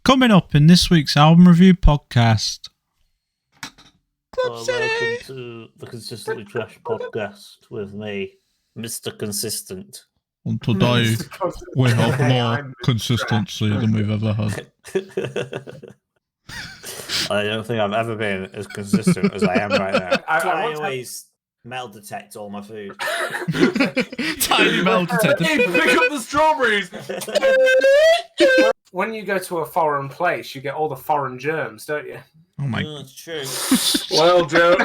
Coming up in this week's album review podcast. Welcome to the Consistently Trash podcast with me, Mr. Consistent. And today we have more consistency than we've ever had. I don't think I've ever been as consistent as I am right now. I always metal detect all my food. Tiny metal detector. Hey, pick up the strawberries! When you go to a foreign place, you get all the foreign germs, don't you? Oh my! That's true. Well, Joe.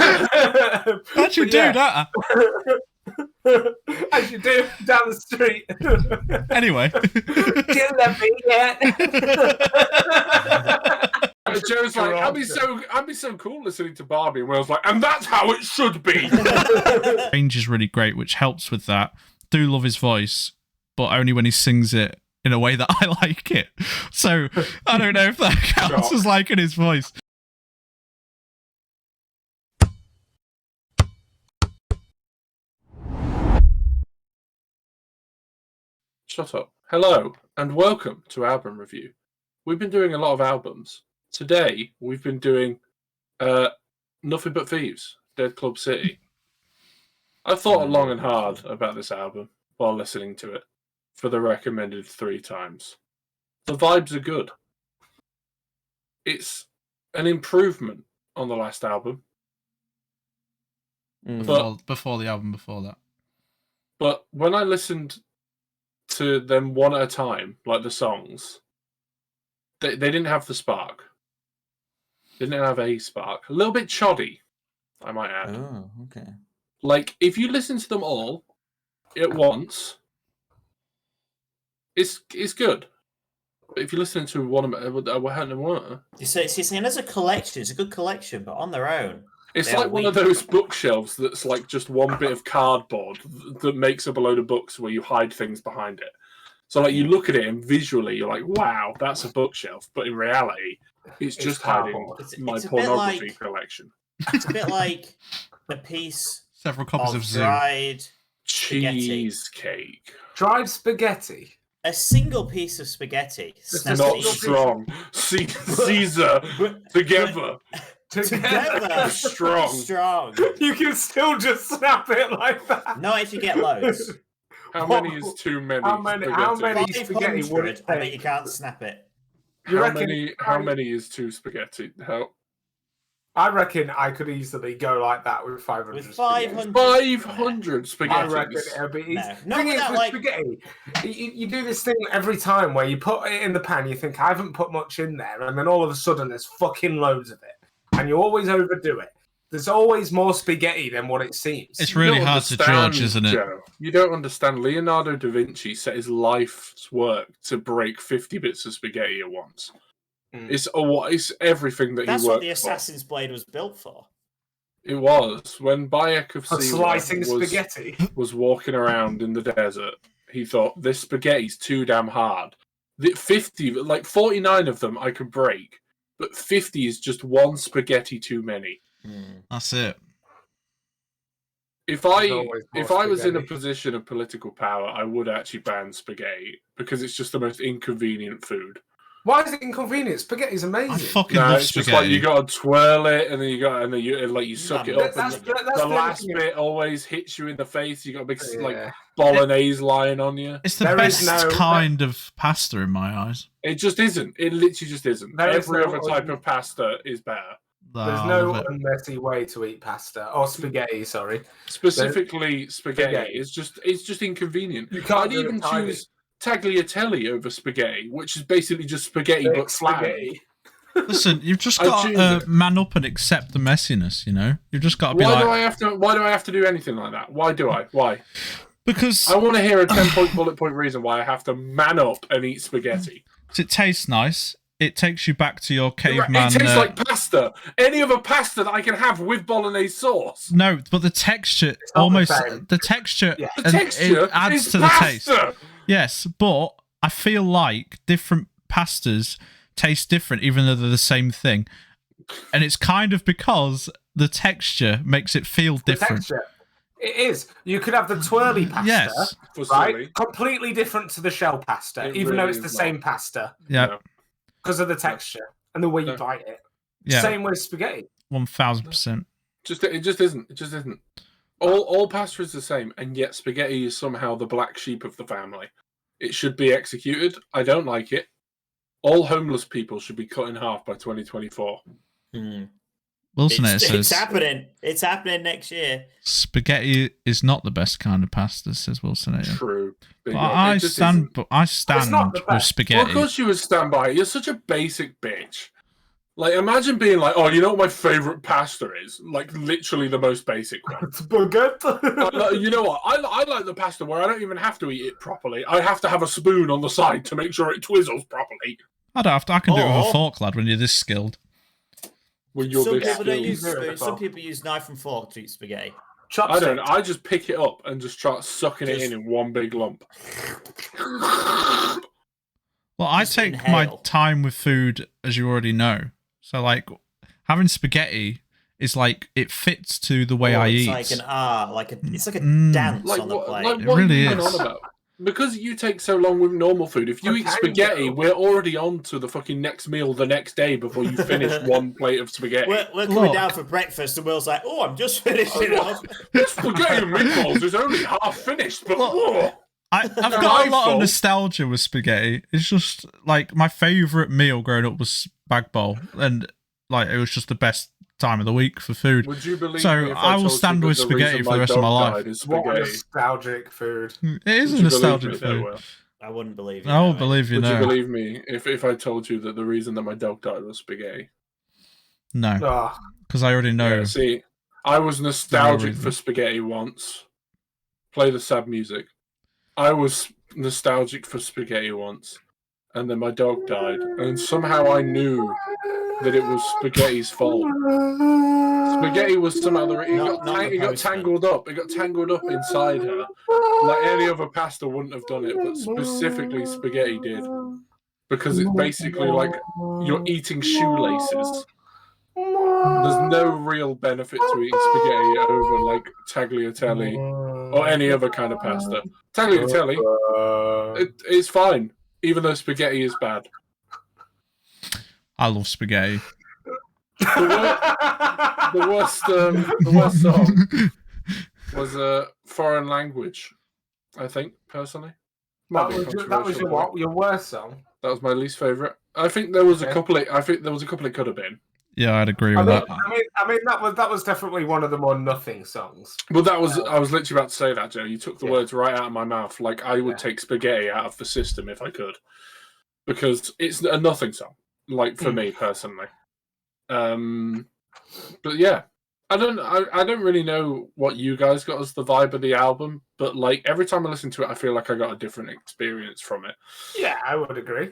How'd you do that? As you do down the street. Anyway. Didn't let me yet. Joe's like, I'd be so cool listening to Barbie, and Will's like, and that's how it should be. Range is really great, which helps with that. Do love his voice, but only when he sings it in a way that I like it. So I don't know if that counts as liking his voice. Shut up. Hello, and welcome to Album Review. We've been doing a lot of albums. Today, we've been doing Nothing But Thieves, Dead Club City. I thought long and hard about this album while listening to it for the recommended 3 times. The vibes are good. It's an improvement on the last album. Before the album before that. But when I listened to them one at a time, like the songs, they didn't have the spark. They didn't have a spark. A little bit choddy, I might add. Oh, okay. Like, if you listen to them all at once, it's good. But if you listen to one of them, You saying as a collection, it's a good collection, but on their own, it's like one of those bookshelves that's like just one bit of cardboard that makes up a load of books where you hide things behind it. So like you look at it and visually you're like, wow, that's a bookshelf. But in reality, it's just hiding my pornography collection. It's a bit like a piece Several copies of dried cheesecake. Dried spaghetti. A single piece of spaghetti. Not strong. Caesar together. Strong. You can still just snap it like that. Not if you get loads. How many is too many? How many spaghetti would it take? I bet you can't snap it. How many is 2 spaghetti? I reckon I could easily go like that with 500. With 500. 500 spaghetti. I reckon it'll be easy. No, Thing is, with spaghetti, you do this thing every time where you put it in the pan, you think, I haven't put much in there, and then all of a sudden there's fucking loads of it. And you always overdo it. There's always more spaghetti than what it seems. It's really hard to judge, isn't it? Joe, you don't understand. Leonardo da Vinci set his life's work to break 50 bits of spaghetti at once. It's everything that That's he worked for. what the Assassin's Blade was built for. It was. When Bayek of slicing spaghetti was walking around in the desert, he thought, this spaghetti's too damn hard. 49 of them I could break, but 50 is just one spaghetti too many. That's it. If I was in a position of political power, I would actually ban spaghetti because it's just the most inconvenient food. Why is it inconvenient? Spaghetti's amazing. I fucking love it's spaghetti. Just like you got to twirl it, and then you suck it up. That's the last bit always hits you in the face. You got a big bolognese lying on you. It's the best kind of pasta in my eyes. It just isn't. It literally just isn't. Every other type of pasta is better. There's no unmessy way to eat pasta or spaghetti. Sorry, specifically spaghetti. It's just inconvenient. You can't I'd even choose tagliatelle over spaghetti, which is basically just spaghetti but flat. Listen, you've just got to man up and accept the messiness. You know, you've just got to be like. Why do I have to do anything like that? Why do I? Why? Because I want to hear a 10-point bullet point reason why I have to man up and eat spaghetti. It tastes nice. It takes you back to your caveman. It tastes like pasta. Any other pasta that I can have with bolognese sauce. No, but the texture the texture it adds to pasta. The taste. Yes, but I feel like different pastas taste different, even though they're the same thing. And it's kind of because the texture makes it feel different. It is. You could have the twirly pasta, yes, right? Completely different to the shell pasta, even though it's the same pasta. Yeah. because of the texture and the way you bite it. Yeah. Same with spaghetti. 1000%. It just isn't. It just isn't. All pasta is the same, and yet spaghetti is somehow the black sheep of the family. It should be executed. I don't like it. All homeless people should be cut in half by 2024. Wilson it's says, happening. It's happening next year. Spaghetti is not the best kind of pasta, says Wilson. True. But I stand with spaghetti. Well, of course you would stand by it. You're such a basic bitch. Like, imagine being like, oh, you know what my favourite pasta is? Like, literally the most basic one. Spaghetti. You know what? I like the pasta where I don't even have to eat it properly. I have to have a spoon on the side to make sure it twizzles properly. I don't have to. I can do it with a fork, lad, when you're this skilled. When you're Some this people don't skilled. use spoons. Some people use knife and fork to eat spaghetti. I don't. I just pick it up and just start sucking it in one big lump. Well, I take my time with food, as you already know. So, like, having spaghetti is like, it fits to the way I eat. It's like it's like a dance on the plate. It really is. On about? Because you take so long with normal food, if you eat spaghetti, we're already on to the fucking next meal the next day before you finish one plate of spaghetti. We're coming down for breakfast, and Will's like, "Oh, I'm just finishing off." This spaghetti and meatballs is only half finished, but I've got a lot of nostalgia with spaghetti. It's just like my favourite meal growing up was spag bowl, and like it was just the best time of the week for food. Would you believe so I will stand with spaghetti for the rest of my life. What a nostalgic food. It is a nostalgic food. I wouldn't believe you. I won't believe you. Would you believe me if I told you that the reason that my dog died was spaghetti? No, because I already know. Yeah, see, I was nostalgic for spaghetti once. Play the sad music. I was nostalgic for spaghetti once, and then my dog died, and somehow I knew that it was spaghetti's fault. Spaghetti was somehow it got tangled up. It got tangled up inside her. Like any other pasta wouldn't have done it, but specifically spaghetti did, because it's basically like you're eating shoelaces. There's no real benefit to eating spaghetti over like tagliatelle or any other kind of pasta. Tagliatelle, it's fine, even though spaghetti is bad. I love spaghetti. The worst song was a foreign language, I think, personally. That was your worst song? That was my least favourite. I think there was a couple it could have been. Yeah, I'd agree with that. I mean that was definitely one of the more nothing songs. Well, I was literally about to say that, Joe. You took the words right out of my mouth. Like, I would take spaghetti out of the system if I could, because it's a nothing song. Like, for me personally. But yeah, I don't really know what you guys got as the vibe of the album, but like every time I listen to it, I feel like I got a different experience from it. Yeah, I would agree.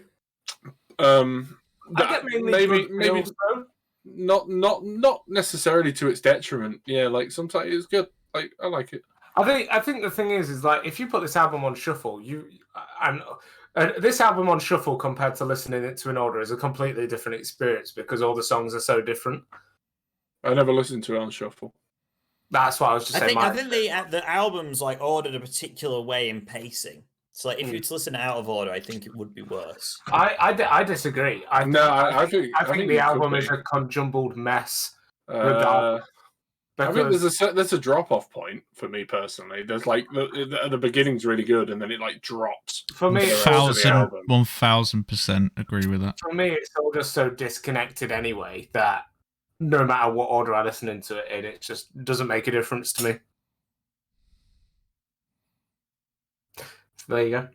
Maybe not necessarily to its detriment. Yeah, like sometimes it's good. Like, I like it. I think the thing is like if you put this album on shuffle, this album on shuffle compared to listening it to in order is a completely different experience because all the songs are so different. I never listened to it on shuffle. That's what I was just saying. I think the album's like ordered a particular way in pacing. So like, if you were to listen out of order, I think it would be worse. I disagree. I think the album is a conjumbled mess. I think there's a drop-off point for me personally. There's like the beginning's really good, and then it like drops. For me, 1000% agree with that. For me, it's all just so disconnected anyway that no matter what order I listen into it in, it just doesn't make a difference to me. So there you go.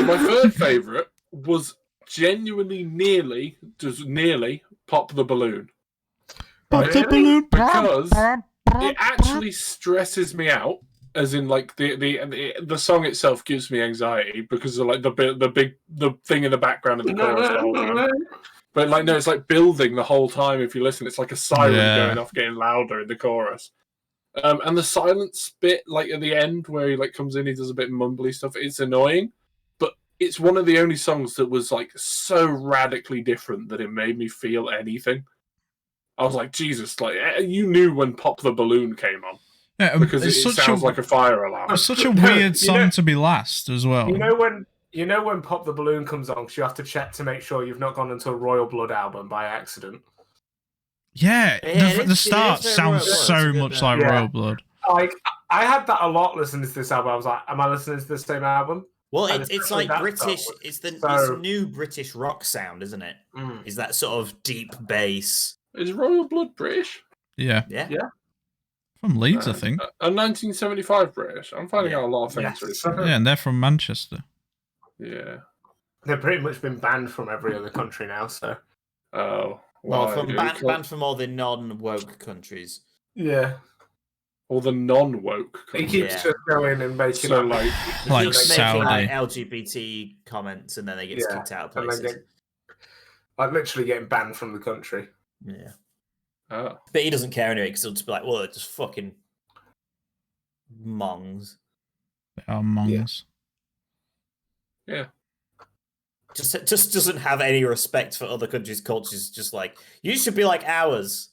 My third favourite was genuinely nearly Pop the Balloon. Pop the balloon, because it actually stresses me out. As in, like the song itself gives me anxiety because of like the thing in the background of the chorus. But like no, it's like building the whole time. If you listen, it's like a siren going off, getting louder in the chorus. And the silence bit, like at the end where he like comes in, he does a bit mumbly stuff. It's annoying, but it's one of the only songs that was like so radically different that it made me feel anything. I was like, Jesus, like you knew when Pop the Balloon came on. Yeah, because it sounds like a fire alarm. It's such a weird song to be last as well. You know when Pop the Balloon comes on, 'cause you have to check to make sure you've not gone into a Royal Blood album by accident. Yeah, the start sounds so much like Royal Blood. Like, I had that a lot listening to this album. I was like, am I listening to the same album? Well, it's like British. It's the new British rock sound, isn't it? Is that sort of deep bass? Is Royal Blood British? Yeah. From Leeds, I think. A 1975 British. I'm finding out a lot of things recently. Yeah, and they're from Manchester. Yeah. They've pretty much been banned from every other country now, so. Oh. Well, banned from all the non-woke countries. Yeah. All the non-woke countries. He keeps just going and making so, like Saudi. Making, LGBT comments, and then they get kicked out of places. Literally getting banned from the country. Yeah. Oh. But he doesn't care anyway, because he'll just be like, well, they're just fucking mongs. They are mongs. Yeah. Just doesn't have any respect for other countries' cultures. Just like, you should be like ours.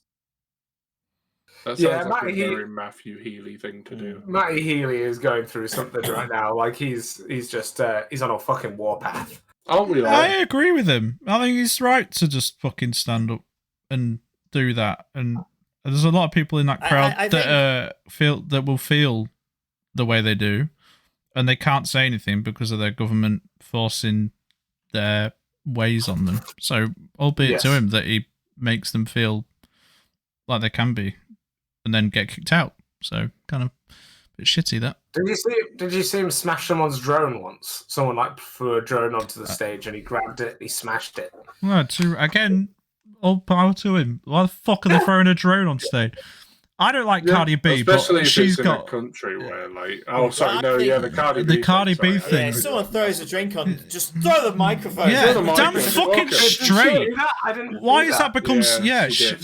That sounds like a very Matthew Healy thing to do. Matty Healy is going through something right now. Like he's just he's on a fucking warpath. Aren't we all? I agree with him. I think he's right to just fucking stand up and do that. And there's a lot of people in that crowd that will feel the way they do, and they can't say anything because of their government forcing their ways on them. So, albeit to him that he makes them feel like they can be, and then get kicked out. So, kind of a bit shitty that. Did you see him smash someone's drone once? Someone threw a drone onto the stage and he grabbed it, and he smashed it. Well, again, all power to him. Why the fuck are they throwing a drone on stage? I don't like Cardi B, especially but if she's it's got in a country where the Cardi B. The Cardi B thing. Yeah, if someone throws a drink on, just throw the microphone. Yeah, damn fucking straight. Why is that becomes?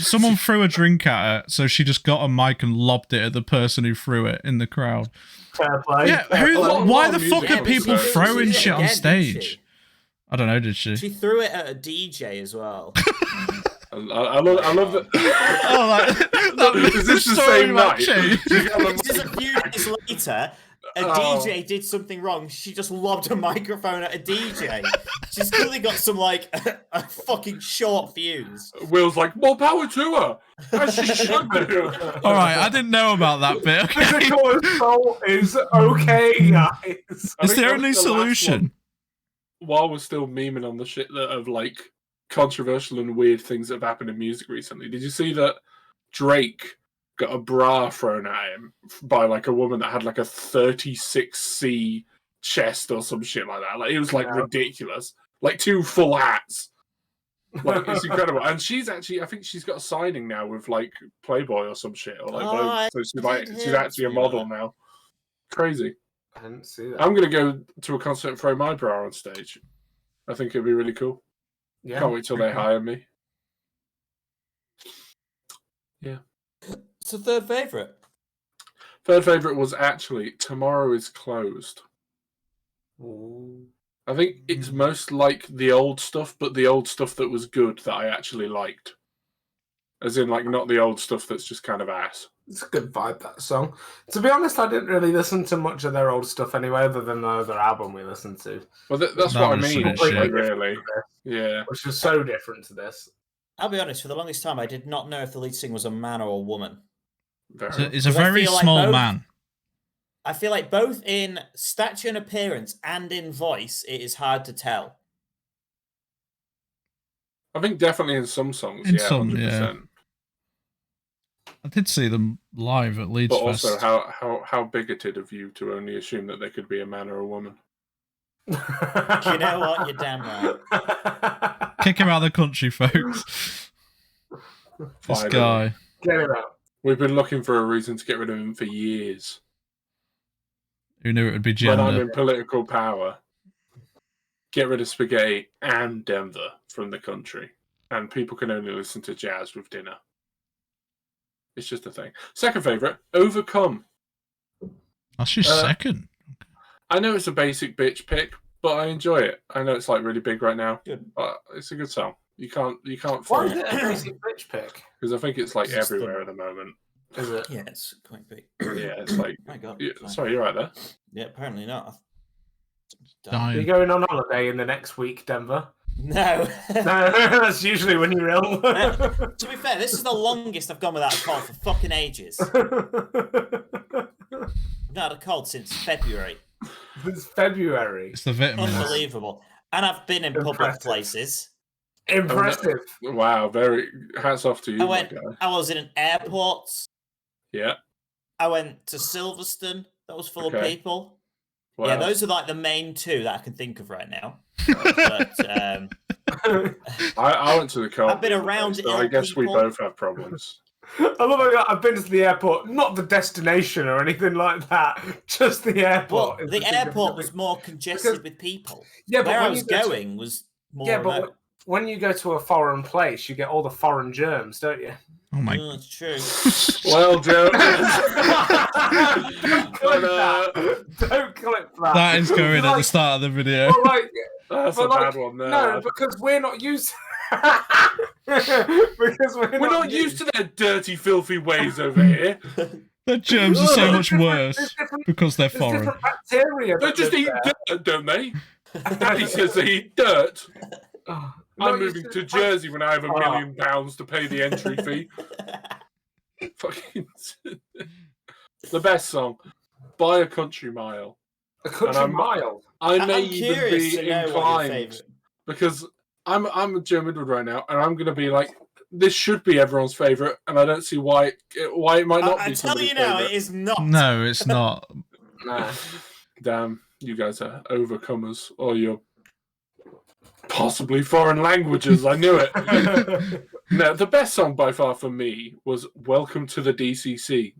Someone threw a drink at her, so she just got a mic and lobbed it at the person who threw it in the crowd. Fair play. Yeah, why the fuck are people throwing shit on stage? I don't know. Did she? She threw it at a DJ as well. I love that. Is this the same night? Just a few days later, a DJ did something wrong. She just lobbed a microphone at a DJ. She's clearly got some a fucking short fuse. Will's like, more power to her, as she should do. All right, I didn't know about that bit. Physical assault is okay, guys. It's the only solution. While we're still memeing on the shit of controversial and weird things that have happened in music recently, did you see that Drake got a bra thrown at him by a woman that had a 36C chest or some shit like that? It was ridiculous. 2 full hats. It's incredible. And she's actually, I think she's got a signing now with Playboy or some shit, or Vogue. So she's actually a model now. Crazy. I didn't see that. I'm gonna go to a concert and throw my bra on stage. I think it'd be really cool. Yeah. Can't wait till they hire me. Yeah. So third favourite? Third favourite was actually Tomorrow is Closed. Ooh. I think it's most like the old stuff, but the old stuff that was good that I actually liked. As in, not the old stuff that's just kind of ass. It's a good vibe, that song. To be honest, I didn't really listen to much of their old stuff anyway, other than the other album we listened to. Well, that's what I mean, really. Yeah. Which is so different to this. I'll be honest, for the longest time, I did not know if the lead singer was a man or a woman. It's a very small man. I feel like both in stature and appearance and in voice, it is hard to tell. I think definitely in some songs, In yeah, some, 100%. yeah. I did see them live at Leeds But Fest. also, how bigoted of you to only assume that they could be a man or a woman. You know what? You're damn right. Kick him out of the country, folks. This guy. Get him out. We've been looking for a reason to get rid of him for years. Who knew it would be gender? When I'm in political power, get rid of spaghetti and Denver from the country. And people can only listen to jazz with dinner. It's just a thing. Second favourite, Overcome. That's your second. I know it's a basic bitch pick, but I enjoy it. I know it's really big right now. Good. But it's a good song. You can't Why is it a basic bitch pick? because I think it's everywhere at the moment. Is it? Yeah, it's quite big. Yeah, it's like. My God. Sorry, you're right there. Yeah, apparently not. Are Dying. you going on holiday in the next week, Denver? No. No, that's usually when you're ill. To be fair, this is the longest I've gone without a cold for fucking ages. I've not had a cold since February. It's February. It's the vitamins. Unbelievable. And I've been in public Impressive. places. Impressive. Wow, very hats off to you, my guy. I was in an airport. Yeah. I went to Silverstone. That was full of Okay. people. What Yeah, else? those are like the main two that I can think of right now. But I went to the car. I've been around so I ill guess we people. both have problems. I love how I've been to the airport, not the destination or anything like that, just the airport. well, the airport was more congested with people. Yeah, but Where I when was you go to- going was more Yeah, remote. but when you go to a foreign place, you get all the foreign germs, don't you? Oh my. That's true. Well, Joe. Don't clip that. Don't clip that. That is going at the Like- start of the video. well, like, That's but a like, bad one there. no, because we're not used. Because We're not used to their dirty, filthy ways over here. The germs are so Ugh. much worse because they're There's foreign. different bacteria. They that just live eat there. dirt, don't they? Daddy says they eat dirt. Oh, I'm not moving used to Jersey when I have £1 Oh. million to pay the entry fee. Fucking the best song, "By a Country Mile." A country I'm- mile. I may I'm even curious be to know what your inclined favourite. because I'm a Joe Midwood right now, and I'm going to be like, this should be everyone's favorite, and I don't see why it might not I be. tell you somebody's now, favourite. it is not. No, it's not. Nah. Damn, you guys are overcomers, or you're possibly foreign languages. I knew it. No, the best song by far for me was "Welcome to the DCC,"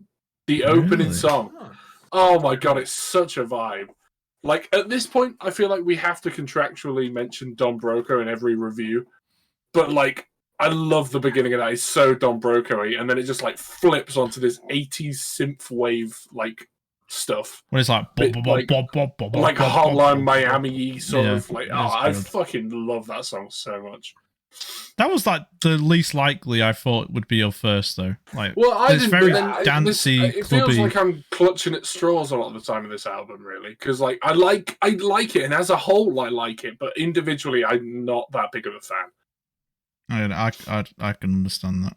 the opening Really? song. Oh. Oh my god, it's such a vibe. Like, at this point, I feel like we have to contractually mention Don Broco in every review. But, like, I love the beginning of that. It's so Don Broco-y. And then it just, like, flips onto this 80s synth wave, like, stuff. When it's like, Bit like Hotline Miami sort Yeah, of, like, it oh, is I good. fucking love that song so much. That was like the least likely I thought would be your first, though. Like, Well, I it's didn't, very but then dancey, it feels clubby. like I'm clutching at straws a lot of the time in this album, really, because like I like it, and as a whole, I like it, but individually, I'm not that big of a fan. I can understand that.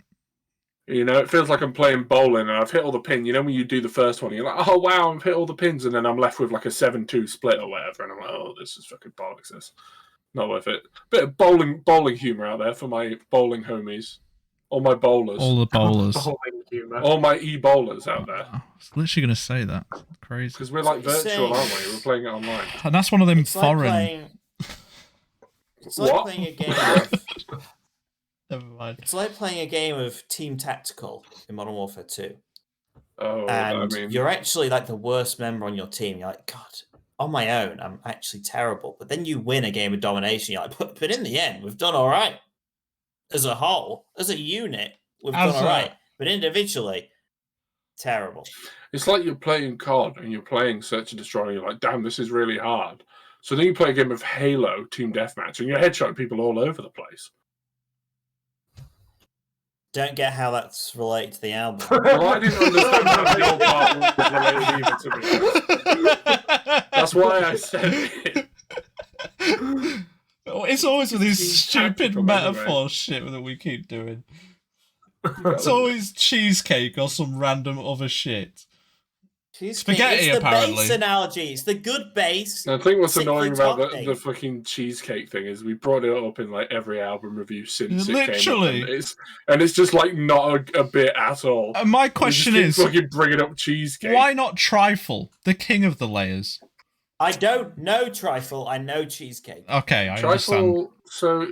You know, it feels like I'm playing bowling, and I've hit all the pins. You know, when you do the first one, you're like, "Oh wow, I've hit all the pins," and then I'm left with like a 7-2 split or whatever, and I'm like, "Oh, this is fucking bollocks. This not worth it." Bit of bowling humor out there for my bowling homies, all my bowlers, All the bowlers. Bowling humour. all my e-bowlers out there. I was literally going to say that. Crazy. Because we're like That's what you're virtual, saying. aren't we? We're playing it online. And that's one of them It's like foreign. playing. It's like What? playing a game. Of, Never mind. it's like playing a game of Team Tactical in Modern Warfare 2. Oh, And I mean, you're actually like the worst member on your team. You're like, God, on my own, I'm actually terrible. But then you win a game of domination. You're like, but in the end, we've done all right. As a whole, as a unit, we've As done all a- right. But individually, terrible. it's like you're playing COD and you're playing Search and Destroy, and you're like, damn, this is really hard. So then you play a game of Halo Team Deathmatch, and you're headshotting people all over the place. Don't get how that's related to the album. Well, I didn't understand how your part was related either, to be honest. That's why I said it. It's always with these It's stupid tactical metaphor shit that we keep doing. It's always cheesecake or some random other shit. Spaghetti, it's the apparently. base analogy. It's the good base. I think what's Sick annoying for about topping. the fucking cheesecake thing is we brought it up in like every album review since it Literally. came up, and it's just like not a bit at all. And my You question just is, keep fucking bringing up cheesecake. why not trifle, the king of the layers? I don't know trifle. I know cheesecake. Okay, I understand. Trifle? So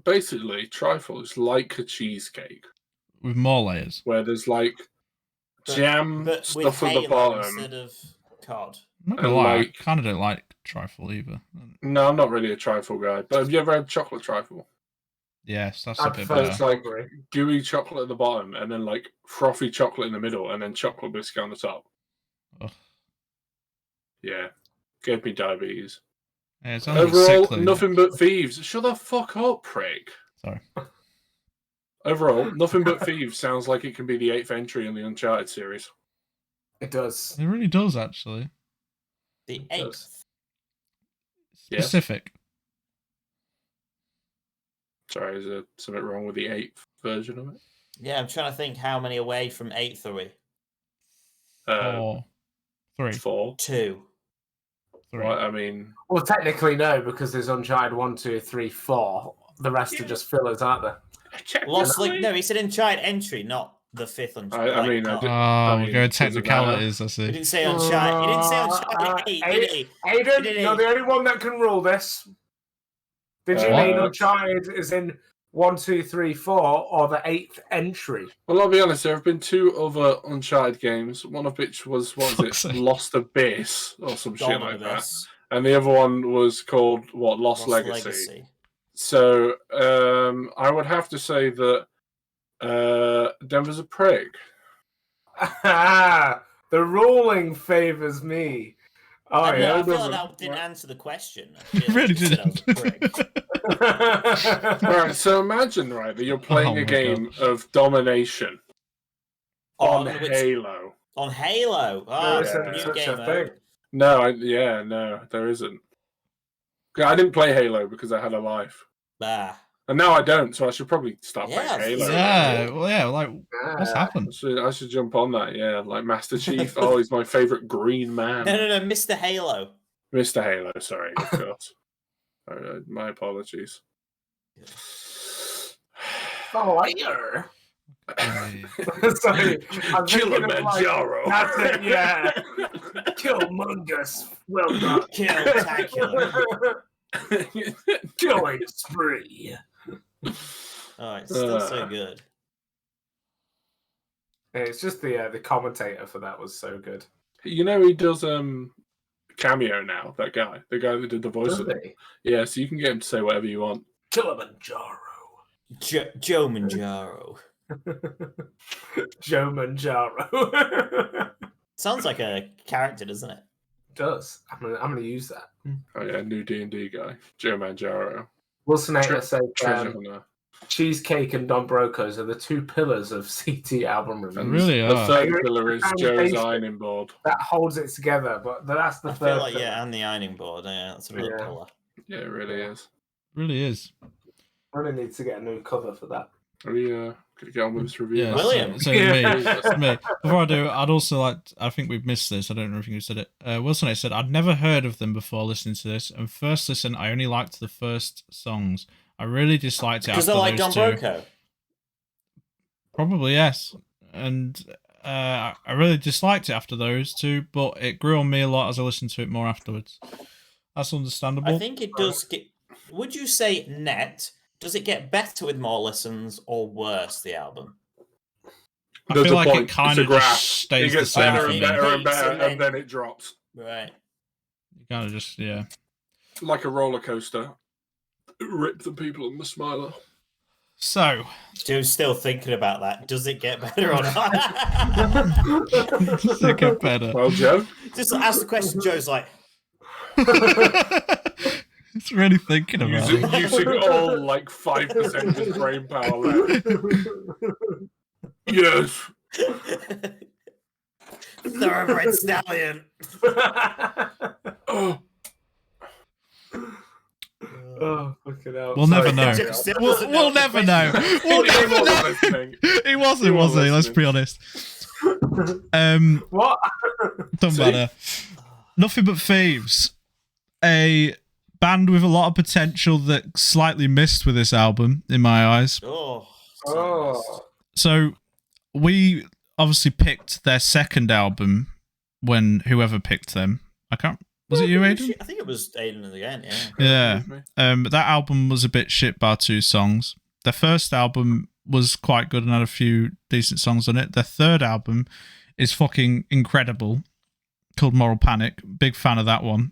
basically, trifle is like a cheesecake With more layers. where there's like But- jam But with stuff at the Halo bottom. instead of cod. I'm not gonna And lie, like- I kind of don't like trifle either. No, I'm not really a trifle guy. But have you ever had chocolate trifle? Yes, that's I a bit prefer better. It's like gooey chocolate at the bottom, and then like frothy chocolate in the middle, and then chocolate biscuit on the top. Ugh. Yeah, gave me diabetes. Yeah, it sounds Overall, sickly. nothing but thieves. Shut the fuck up, prick. Sorry. overall, Nothing But Thieves sounds like it can be the 8th entry in the Uncharted series. It does. It really does, actually. The It does. 8th. Yes. Specific. Sorry, is there something wrong with the 8th version of it? Yeah, I'm trying to think how many away from 8th are we? 4. 3. 4. 2. 3. Right, I mean, Well, technically, no, because there's Uncharted 1, 2, 3, 4. The rest are just fillers, aren't they? Lost Link. No, he said Uncharted entry, not the 5th Uncharted. I mean, I not- did- Oh, we're going does it matter? technicalities, I He see. didn't say Uncharted. He didn't say Uncharted 8, did he? Aidan, Did he? you're the only one that can rule this. Did you mean Uncharted is in 1, 2, 3, 4, or the 8th entry? well, I'll be honest, there have been 2 other Uncharted games, one of which was, Fuck's sake. Lost Abyss, or some shit Dawn like of that. Abyss, And the other one was called, Lost Legacy. So, I would have to say that Denver's a prick. The ruling favours me. Oh, I yeah. feel like that didn't answer the question. I feel It really like you said I was a prick. Right, so imagine, right, that you're playing Oh a my game of domination on Halo. On Halo. There Oh, isn't new such game a thing. mode. No, there isn't. I didn't play Halo because I had a life. Ah. And now I don't, so I should probably start Yeah, playing Halo. Yeah, well, yeah, like, what's happened? I should jump on that, yeah. Like Master Chief. Oh, he's my favourite green man. No, Mr. Halo. Mr. Halo, sorry, of course. My apologies. Fire. Hey. Sorry, I'm thinking of, like, Kilimanjaro. that's it, yeah. Killmongus. Well done. Killtacular. Killing spree. Oh, it's still so good. It's just the commentator for that was so good. You know he does cameo now, that guy. The guy that did the voice of it. Yeah, so you can get him to say whatever you want. Kilimanjaro. Joe Manjaro. Joe Manjaro. Sounds like a character, doesn't it? Does. I'm gonna use that. Oh yeah, new D&D guy. Joe Manjaro. Wilsonator says Treasure hunter. Cheesecake and Don Brocos are the 2 pillars of CT album reviews. Really The are. third pillar is Joe's Foundation. ironing board. That holds it together, but that's the I third feel like, pillar. yeah, and the ironing board. Yeah, that's a real Yeah. pillar. Yeah, it really is. Really is. I really need to get a new cover for that. Are we gonna get on with this review? Yeah, William. So it's me. Before I do, I'd also like. I think we've missed this. I don't know if you said it. Wilson said I'd never heard of them before listening to this, and first listen, I only liked the first songs. I really disliked it Because after I like Don those 2. Broco. Probably yes, and I really disliked it after those 2, but it grew on me a lot as I listened to it more afterwards. That's understandable. I think it does get. Would you say net? Does it get better with more listens or worse? The album. I There's feel a like point. it kind It's a of graph. just stays It gets the same better for and me. better and Peaks better, and and then- then it drops. Right. You kind of just Like a roller coaster. Rip the people in the smiler. So, Joe's still thinking about that. Does it get better or not? does it get better? Well, Joe? Just ask the question. Joe's like, It's really thinking about it. Using all like 5% of his brain power left. Yes. thoroughbred stallion. Oh. Oh, fucking hell. We'll Sorry. never know. Still We'll doesn't know never the know. question. We'll He never wasn't know. listening. He wasn't, He was he? wasn't Let's be honest. What? Don't See? matter. Nothing But Thieves. A band with a lot of potential that slightly missed with this album, in my eyes. Oh. Oh. So, we obviously picked their second album when whoever picked them. I can't... Was it you, Aidan? I think it was Aidan again, yeah. Yeah. That album was a bit shit bar 2 songs. Their first album was quite good and had a few decent songs on it. Their third album is fucking incredible, called Moral Panic. Big fan of that one.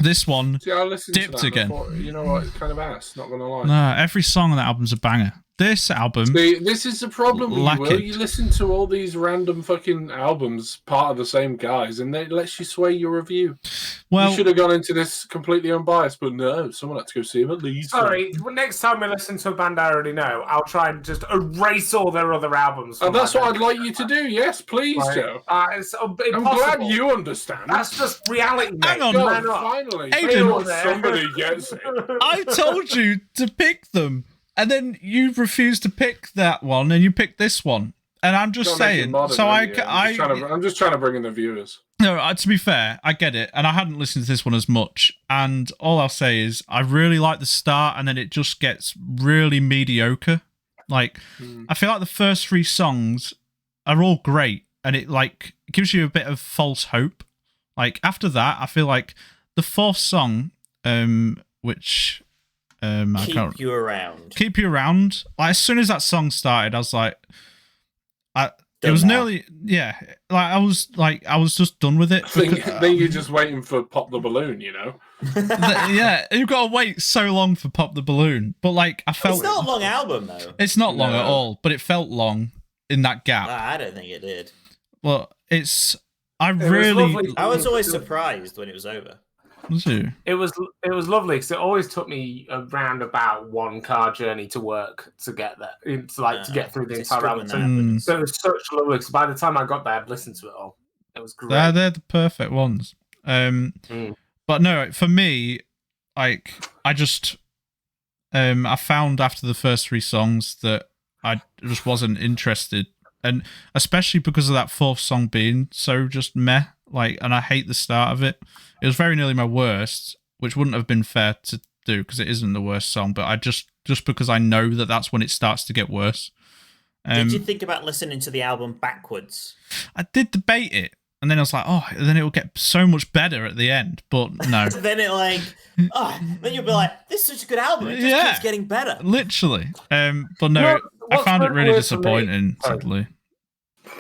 This one See, I listened dipped to that again. Before. You know what? It's kind of ass, not going to lie. No, every song on that album's a banger. This album, See, this is the problem with you, Lack Will. it. You listen to all these random fucking albums, part of the same guys, and it lets you sway your review. Well, you should have gone into this completely unbiased, but no, someone had to go see him at least. Sorry, next time we listen to a band I already know, I'll try and just erase all their other albums. And that's what I'd like you to do. Yes, please, Joe. It's I'm glad you understand. That's just reality, mate. Hang on, God, finally. Aidan, somebody gets it. I told you to pick them, and then you refused to pick that one, and you picked this one. And I'm just saying, modern, so I'm just trying to bring in the viewers. No, to be fair, I get it, and I hadn't listened to this one as much. And all I'll say is, I really like the start, and then it just gets really mediocre. Like, I feel like the first 3 songs are all great, and it like gives you a bit of false hope. Like after that, I feel like the 4th song, which Keep You Around. Keep You Around. Like as soon as that song started, I was like, it was nearly, yeah. Like I was just done with it. Then you're just waiting for Pop the Balloon, you know. Yeah, you've got to wait so long for Pop the Balloon. But like, I felt it's not a long album though. It's not long at all, but it felt long in that gap. I don't think it did. Well, it's. I was always surprised when it was over. Was you? It was lovely because it always took me around about 1 car journey to work to get there, to get through the entire album. So it was such lovely. Because by the time I got there, I'd listened to it all. It was great. They're the perfect ones. But no, for me, like I just, I found after the first 3 songs that I just wasn't interested, and especially because of that 4th song being so just meh. Like, and I hate the start of it. It was very nearly my worst, which wouldn't have been fair to do because it isn't the worst song. But I just because I know that that's when it starts to get worse. Did you think about listening to the album backwards? I did debate it, and then I was like, oh, then it will get so much better at the end. But no. Then you'll be like, this is such a good album. It just keeps getting better. Literally. But no, I found it really disappointing, sadly.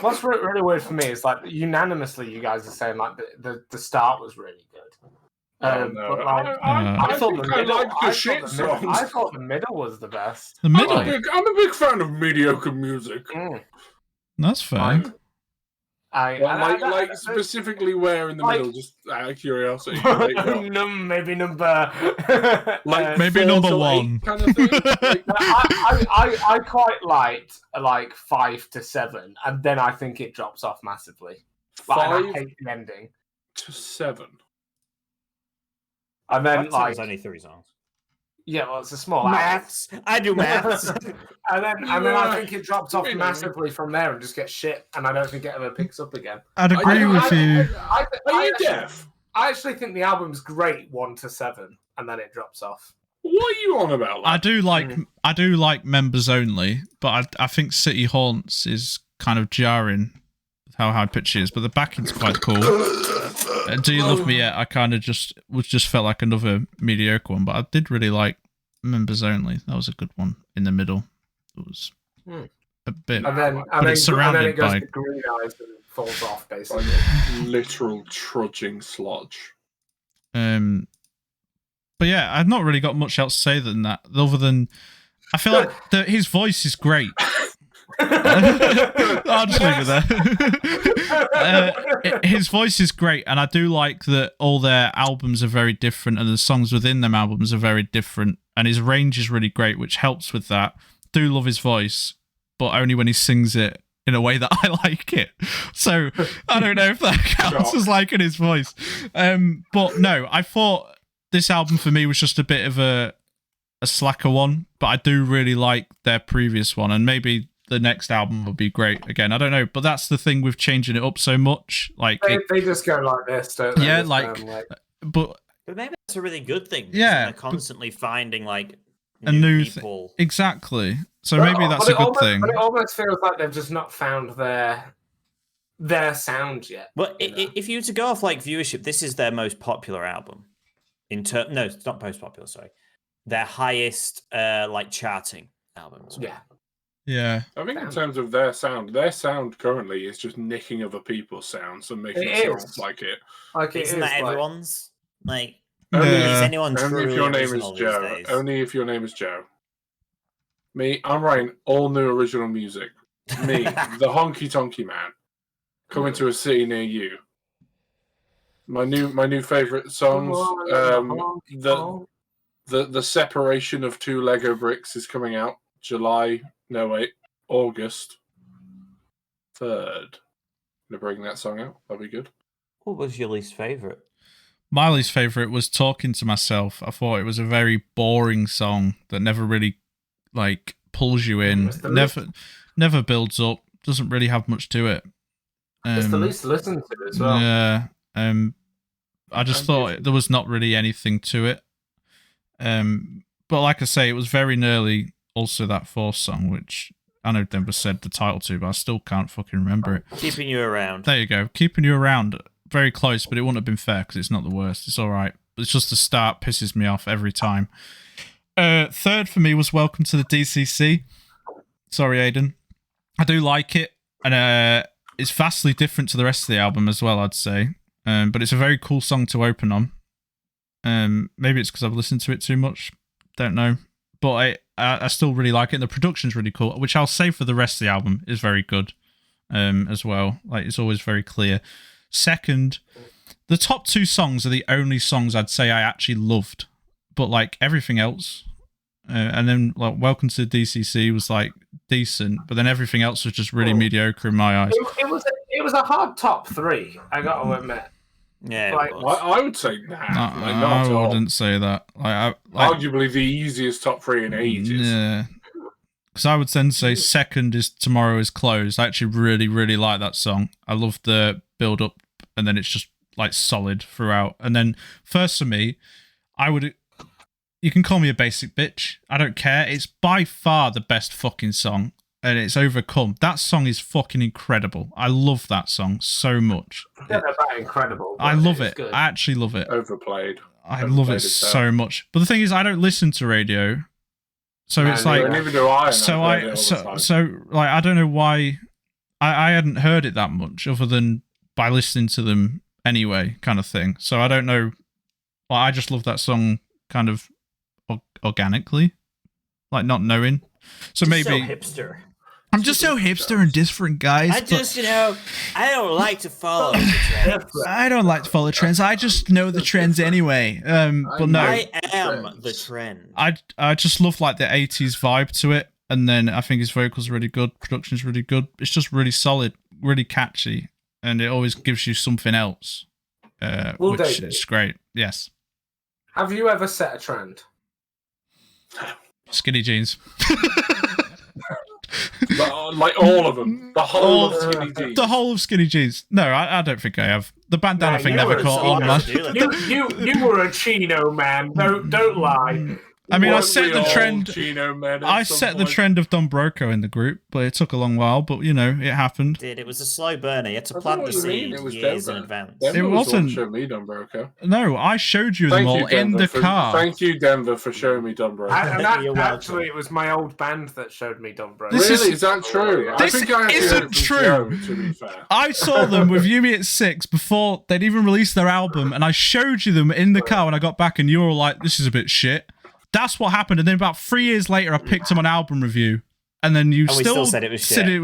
What's really weird for me is like unanimously you guys are saying like the start was really good. But like, I thought the middle was the best. The middle. I'm a big fan of mediocre music. That's fine. Specifically where in the middle, just out of curiosity. Maybe number maybe number 1 kind of thing. I quite liked like 5 to 7, and then I think it drops off massively. 5 I hate the ending to 7, and then there's only 3 songs. Yeah, well, it's a small maths. I do maths. and then I think it drops off massively from there and just gets shit, and I don't think it ever picks up again. I'd agree with you. Are you deaf? I actually think the album's great 1 to 7, and then it drops off. What are you on about? I do like Members Only, but I think City Haunts is kind of jarring with how high pitch it is, but the backing's quite cool. Do You Love Me Yet? I kind of just felt like another mediocre one, but I did really like Members Only. That was a good one in the middle. It was a bit, but it's surrounded by Green Eyes and falls off basically. Literal trudging sludge. But yeah, I've not really got much else to say than that, other than I feel like his voice is great. I'll just leave it there. His voice is great, and I do like that all their albums are very different, and the songs within them albums are very different, and his range is really great, which helps with that. Do love his voice, but only when he sings it in a way that I like it. So I don't know if that counts as liking his voice. But no, I thought this album for me was just a bit of a slacker one, but I do really like their previous one, and maybe the next album will be great again. I don't know, but that's the thing with changing it up so much. Like they just go like this, don't they? Yeah, but maybe that's a really good thing. Yeah, they're constantly finding like a new people. Exactly. So maybe that's a good thing. But it almost feels like they've just not found their sound yet. Well, if you were to go off like viewership, this is their most popular album. No, it's not most popular. Sorry, their highest like charting albums. Yeah. Yeah. I think in terms of their sound currently is just nicking other people's sounds and making it sound like it. Isn't that everyone's? Like, is anyone only if your name is Joe. Only if your name is Joe. Me, I'm writing all new original music. Me, the honky tonky man, coming to a city near you. My new favorite songs. The separation of two Lego bricks is coming out August 3rd. Gonna bring that song out. That'll be good. What was your least favourite? My least favourite was Talking to Myself. I thought it was a very boring song that never really pulls you in. Never builds up. Doesn't really have much to it. It's the least listened to as well. Yeah. I just thought there was not really anything to it. But like I say, it was very nearly also that fourth song, which I know Denver said the title to, but I still can't fucking remember it. Keeping You Around. There you go. Keeping You Around. Very close, but it wouldn't have been fair because it's not the worst. It's all right. It's just the start pisses me off every time. Third for me was Welcome to the DCC. Sorry, Aidan. I do like it, and it's vastly different to the rest of the album as well, I'd say. But it's a very cool song to open on. Maybe it's because I've listened to it too much. Don't know. But I still really like it. And the production's really cool, which I'll say for the rest of the album is very good as well. It's always very clear. Second, the top two songs are the only songs I'd say I actually loved. But everything else, and then Welcome to the DCC was decent, but then everything else was just really mediocre in my eyes. It was a hard top three, I got to admit. Yeah, I would say that. I wouldn't say that. Arguably the easiest top three in ages. Yeah. Because I would then say second is Tomorrow Is Closed. I actually really, really like that song. I love the build up, and then it's just solid throughout. And then first for me, you can call me a basic bitch. I don't care. It's by far the best fucking song, and it's Overcome. That song is fucking incredible. I love that song so much. Yeah, they're that incredible. I love it. Good. I actually love it. Overplayed. I love it so much. But the thing is, I don't listen to radio, so it's neither do I. So I don't know why I hadn't heard it that much, other than by listening to them anyway, kind of thing. So I don't know. I just love that song kind of organically, not knowing. So maybe so hipster. I'm just so hipster and different, guys. I just, I don't like to follow the trends. I don't like to follow trends. I just know the trends anyway. But no, I am the trend. I just love the 80s vibe to it, and then I think his vocals are really good, production's really good. It's just really solid, really catchy, and it always gives you something else, which is great. Yes. Have you ever set a trend? Skinny jeans. All of them. The whole of Skinny Jeans. The whole of Skinny Jeans. No, I don't think I have. The bandana thing never caught on, man. You were a chino man. Don't lie. I mean, I set the trend. I set the trend of Don Broco in the group, but it took a long while. But it happened. It was a slow burner. You had to plant the seed years in advance. It wasn't. Show me Don Broco. No, I showed you them all in the car. Thank you, Denver, for showing me Don Broco. Actually, it was my old band that showed me Don Broco. Really? Is that true? This isn't true. To be fair. I saw them with Yumi at 6 before they'd even released their album, and I showed you them in the car when I got back, and you were all like, "This is a bit shit." That's what happened, and then about 3 years later, I picked them on album review, and then you still said it was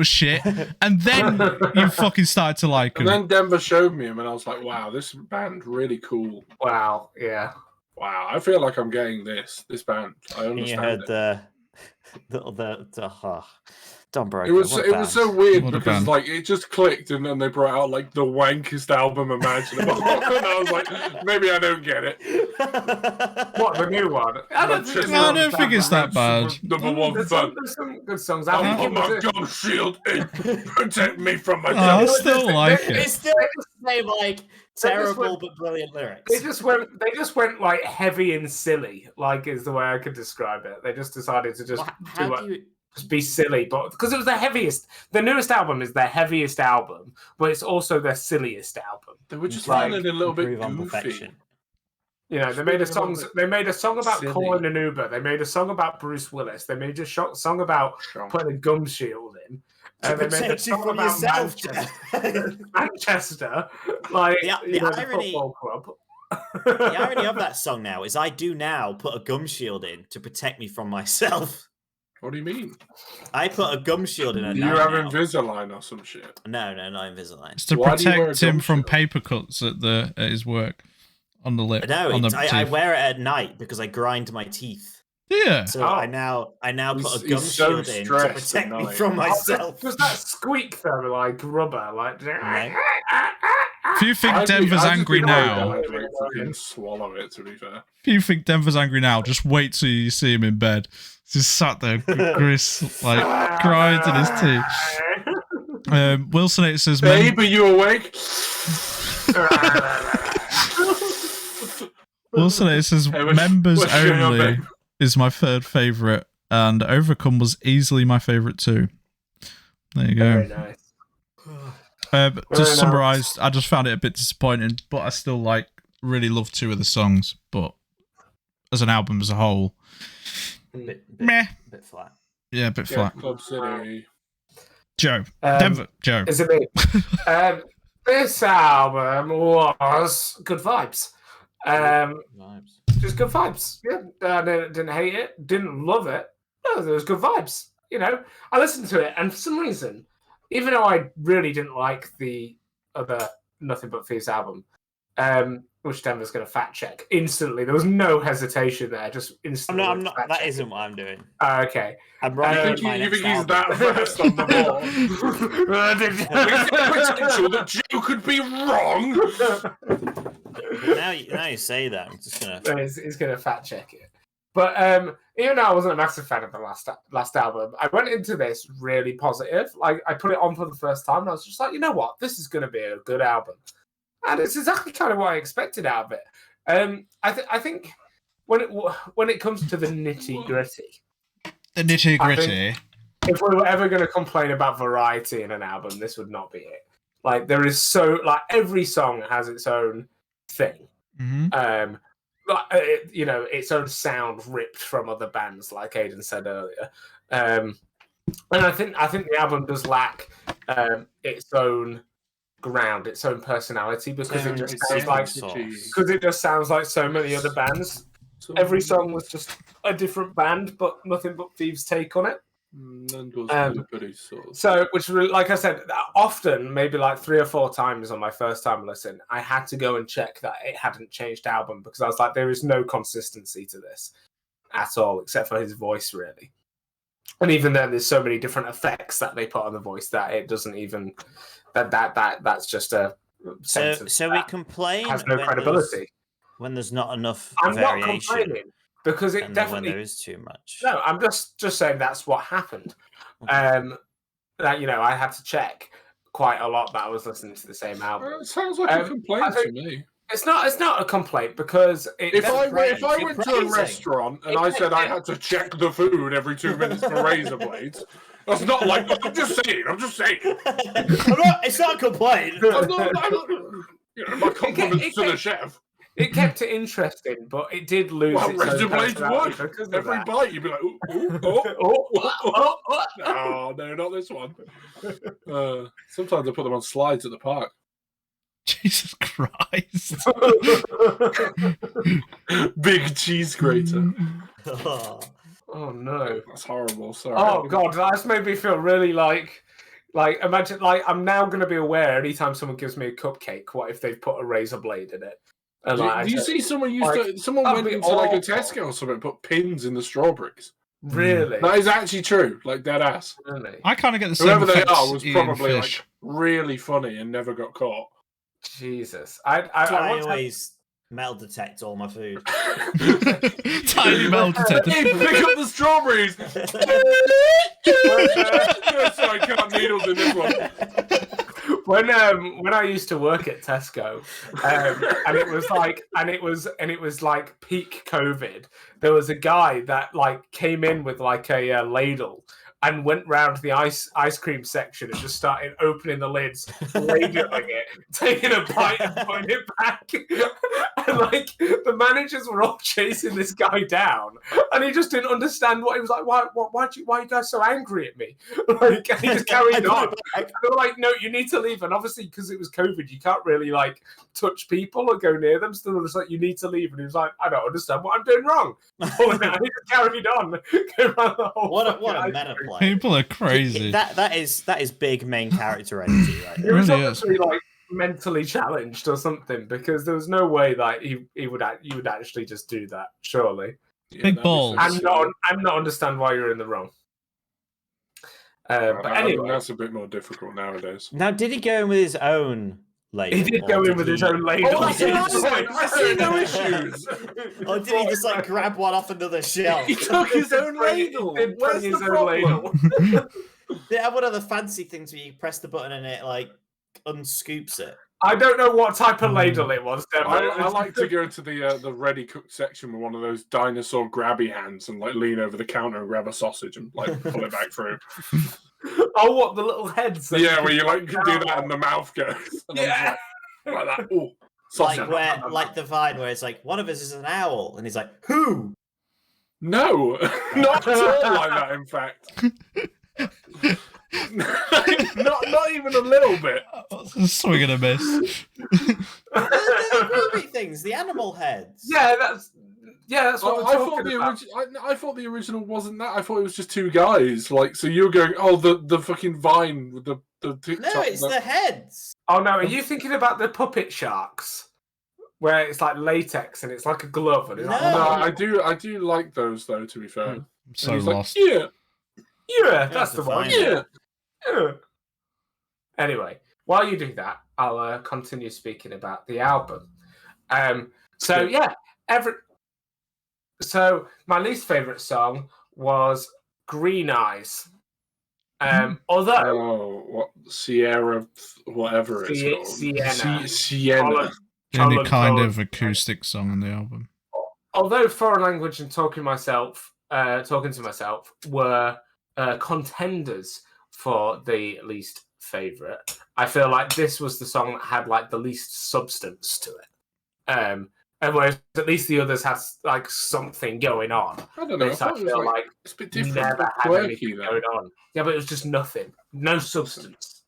shit, and then you fucking started to like them. And then Denver showed me him, and I was like, "Wow, this band really cool." Wow, yeah. Wow, I feel like I'm getting this band. I understand. And you heard the Don Broco. It was so weird because it just clicked, and then they brought out the wankest album imaginable, and I was like, maybe I don't get it. What, the new one? I don't think it's that bad. Number one fan. There's some good songs. I'll put my gum shield in, protect me from myself. I still like it. It's still the same terrible but brilliant lyrics. They just went heavy and silly, is the way I could describe it. They just decided to just just be silly, but because it was the newest album is their heaviest album, but it's also their silliest album. They were just feeling a little bit goofy. They made a song about calling an Uber. They made a song about Bruce Willis. They made a song about putting a gum shield in. And they made a song about Manchester. The irony, football club. The irony of that song now is I do now put a gum shield in to protect me from myself. What do you mean? I put a gum shield in a Do you knife have now. Invisalign or some shit? No, not Invisalign. It's to Why do you wear a protect him gum from shield? paper cuts at his work on the lip. No, on the I teeth. wear it at night because I grind my teeth. Yeah. So I now put a gum He's so shield in to stressed at protect me night. from myself. Does that squeak though, like rubber? Like. No. If you think I Denver's just angry think now, I'd like fucking swallow it. To be fair, if you think Denver's angry now, just wait till you see him in bed. Just sat there, Chris, like grinding his teeth. Wilson 8 says, babe, are you awake? Wilson 8 says, Hey, members what's going on, only babe? is my third favorite, and Overcome was easily my favorite too. There you go. Very nice. But Very to nice. summarize, I just found it a bit disappointing, but I still really love 2 of the songs. But as an album as a whole, meh. Bit flat. Yeah, a bit Yeah, flat. Club City. Joe, Denver, Joe. Is it me? This album was good vibes. Vibes. Just good vibes. Yeah, I didn't hate it, didn't love it. No, there was good vibes. You know, I listened to it, and for some reason, even though I really didn't like the other Nothing But Thieves album, which Denver's going to fact check instantly. There was no hesitation there. Just instantly. I'm not. That isn't what I'm doing. Okay. I'm I writing think my you next think he's album. that fast on the ball. Potential that Joe could be wrong. But now you say that, I'm just gonna. He's going to fact check it. But even though I wasn't a massive fan of the last album, I went into this really positive. Like I put it on for the first time, and I was just like, you know what, this is going to be a good album, and it's exactly kind of what I expected out of it. I think when it comes to the nitty gritty, The nitty gritty. if we were ever going to complain about variety in an album, this would not be it. Like there is every song has its own thing. Mm-hmm. Its own sound ripped from other bands, like Aidan said earlier. And I think the album does lack its own ground, its own personality, because it just sounds like so many other bands. Every song was just a different band, but Nothing But Thieves' take on it. So, which, like I said, often, maybe like 3 or 4 times on my first time listen, I had to go and check that it hadn't changed album, because I was like, there is no consistency to this at all, except for his voice, really. And even then, there's so many different effects that they put on the voice that it doesn't even that's just a So we complain has no credibility when there's not enough I'm variation. not complaining. Because it and definitely when there is too much. No, I'm just saying that's what happened. That I had to check quite a lot that I was listening to the same album. It sounds like a complaint to me. It's not a complaint, because if I went to a restaurant and I said I had to check the food every 2 minutes for razor blades, that's not like I'm just saying. It's not a complaint. My compliments to the chef. It kept it interesting, but it did lose its razor own blades personality would. because of Every that. bite, you'd be like, oh, no, not this one. Sometimes I put them on slides at the park. Jesus Christ. Big cheese grater. Oh no. That's horrible. Sorry. Oh god, that's made me feel really like imagine, like, I'm now going to be aware anytime someone gives me a cupcake, what if they've put a razor blade in it? And do you see someone someone went into like a Tesco or something and put pins in the strawberries? Really? That is actually true, like dead ass. Really? I kind of get the same Whoever they effects are was eating probably fish. like really funny and never got caught. Jesus. I always metal detect all my food. Tiny metal detector. Hey, pick up the strawberries. Sorry, I can't needles in this one. When I used to work at Tesco, and it was like peak COVID, there was a guy that like came in with like a ladle and went round the ice cream section and just started opening the lids, ladling it, taking a bite and putting it back. And like the managers were all chasing this guy down, and he just didn't understand what he was like. Why are you guys so angry at me? Like, and he just carried on. And they were like, no, you need to leave. And obviously, because it was COVID, you can't really like touch people or go near them. So they were just like, you need to leave. And he was like, I don't understand what I'm doing wrong. And he just carried on. What a meta play. People are crazy. That is big main character energy, right? It was obviously like mentally challenged or something, because there was no way that you would actually just do that. Surely, big balls. I'm not understand why you're in the wrong. But anyway, that's a bit more difficult nowadays. Now, did he go in with his own ladle? He did go in with his own ladle. Oh, I see no issues. Or did he just like grab one off another shelf? He took his own ladle. He did Where's bring the his own ladle. They have one of the fancy things where you press the button and it like unscoops it. I don't know what type of ladle it was. I like to go to the ready cooked section with one of those dinosaur grabby hands and like lean over the counter and grab a sausage and like pull it back through. Oh, what, the little heads? Yeah, where you like do that and the mouth goes. And yeah, like that. Ooh, sausage. Like the Vine where it's like one of us is an owl and he's like, who? No, not at all like that. In fact. not even a little bit. Swing and a miss. The groovy things, the animal heads. Yeah, that's what I thought the original wasn't that. I thought it was just two guys. Like, so you're going, oh, the fucking Vine with the TikTok. No, it's the heads. Oh no, are you thinking about the puppet sharks, where it's like latex and it's like a glove? And it's No. like, I do like those though. To be fair, I'm so he's lost. Like, yeah, that's the one. Yeah. Anyway, while you do that, I'll continue speaking about the album. So my least favorite song was Green Eyes. Although what Sierra, whatever it's called, Sienna. The only kind of acoustic song on the album. Although Foreign Language and Talking to Myself were contenders for the least favorite, I feel like this was the song that had like the least substance to it. And whereas at least the others had like something going on. I don't know. This, I feel like it's a bit different. never had quirky, anything though. going on. Yeah, but it was just nothing. No substance.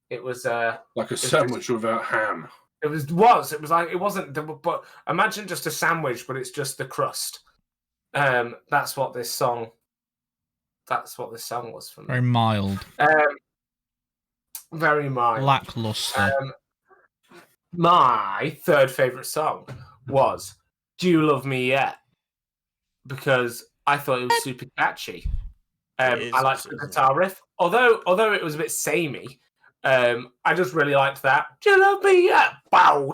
It was like a sandwich without ham. It wasn't. But imagine just a sandwich, but it's just the crust. That's what this song was for me. Very mild. Very mild. Lackluster. My third favourite song was Do You Love Me Yet? Because I thought it was super catchy. I liked the guitar riff. Although it was a bit samey, I just really liked that. Do you love me yet? Bow.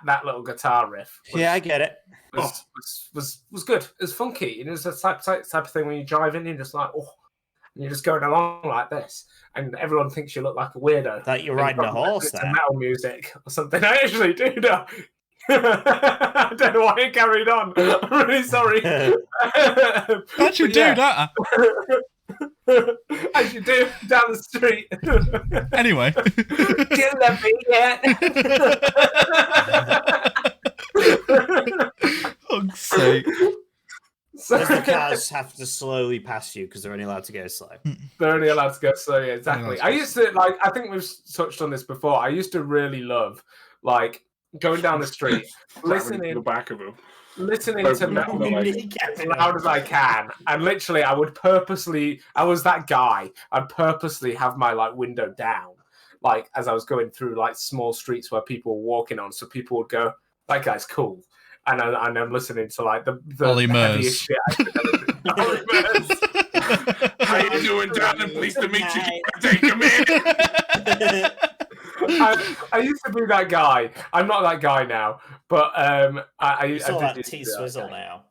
That little guitar riff. Yeah, I get it. Was good. It was funky. And it was the type of thing when you drive in, you're just like, oh, and you're just going along like this, and everyone thinks you look like a weirdo. That you're riding a horse. It's metal music or something. I actually do know. I don't know why it carried on. I'm really sorry. Actually, do that. As you do down the street. Anyway. Do you love me yet? Fuck's sake. So the cars have to slowly pass you because they're only allowed to go slow. They're only allowed to go slow, yeah, exactly. I used to, like, I think we've touched on this before. I used to really love, like, going down the street, listening the back of them. Listening to metal as loud as I can, and literally, I was that guy. I'd purposely have my like window down, like as I was going through like small streets where people were walking on, so people would go, "That guy's cool," and I'm listening to like the heaviest shit I could ever do. Ollie Murs. How you doing, darling? Pleased to meet you. Take a minute. I used to be that guy. I'm not that guy now, but I It's all did that T-Swizzle now.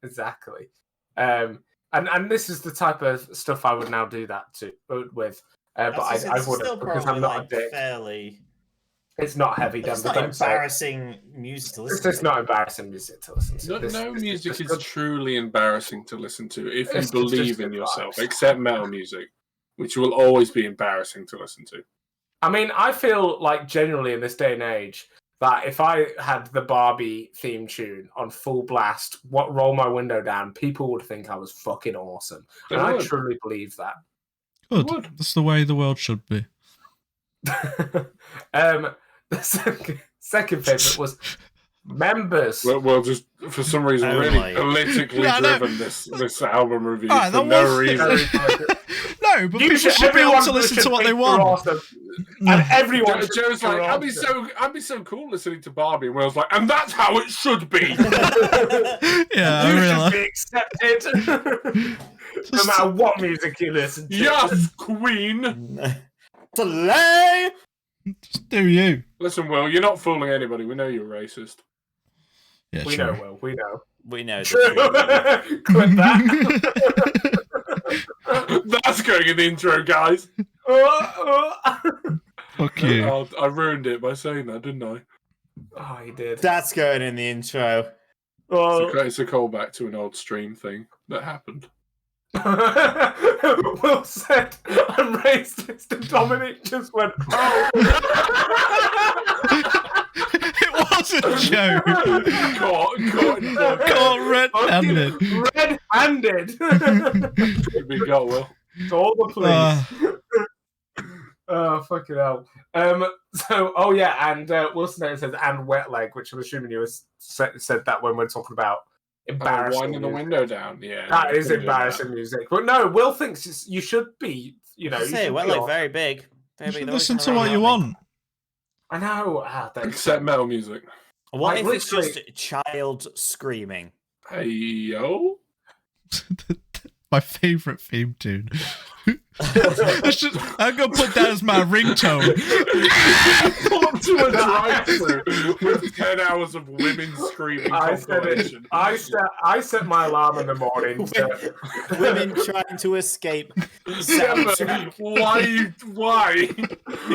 Exactly. And this is the type of stuff I would now do that with. But I wouldn't, because I'm not a dick. Fairly It's not heavy, But it's Denver. not embarrassing music to listen to. It's not embarrassing music to listen to. No music is truly embarrassing to listen to if you It's believe just in good yourself, vibes. except metal music, which will always be embarrassing to listen to. I mean, I feel like genuinely in this day and age that if I had the Barbie theme tune on full blast, roll my window down, people would think I was fucking awesome. They And I would. truly believe that. Good. Would. That's the way the world should be. The second favourite was Members. Well, just for some reason, really politically Yeah, I know. driven this album review Alright, for that no was- reason. No, but people should be able to listen to what they want. Awesome. And everyone should Joe's think like, we're I'd be so cool listening to Barbie, and Will's like, and that's how it should be. Yeah, I You should realise. be accepted. No matter what music you listen to. Yes, Queen. Delay! Just do you. Listen, Will, you're not fooling anybody. We know you're racist. Yeah, We sure. know, Will. We know. We know the True. truth. Clip that. That's going in the intro, guys. Fuck you. Oh, I ruined it by saying that, didn't I? Oh, he did. That's going in the intro. Oh. It's a callback to an old stream thing that happened. Will said, I'm racist, and Dominic just went, oh. It wasn't Joe. Caught Red-handed. Red-handed. We got Will. To all the police. Oh, fucking hell. Oh yeah, and Wilson says, and wet leg, which I'm assuming you said that when we're talking about embarrassing Winding the music. window down, yeah. That is embarrassing music. But no, Will thinks you should be, you know. Say, well, like very big. Very You big. should They're always listen on to the what right, you aren't want. I know. Except metal music. they? What Like, if it's literally- just child screaming? Hey, yo. My favourite theme tune. I'm going to put that as my ringtone. Pull up to a drive-through with 10 hours of women screaming I said it. compilation. I set my alarm in the morning. To, Women trying to escape. Yeah, why?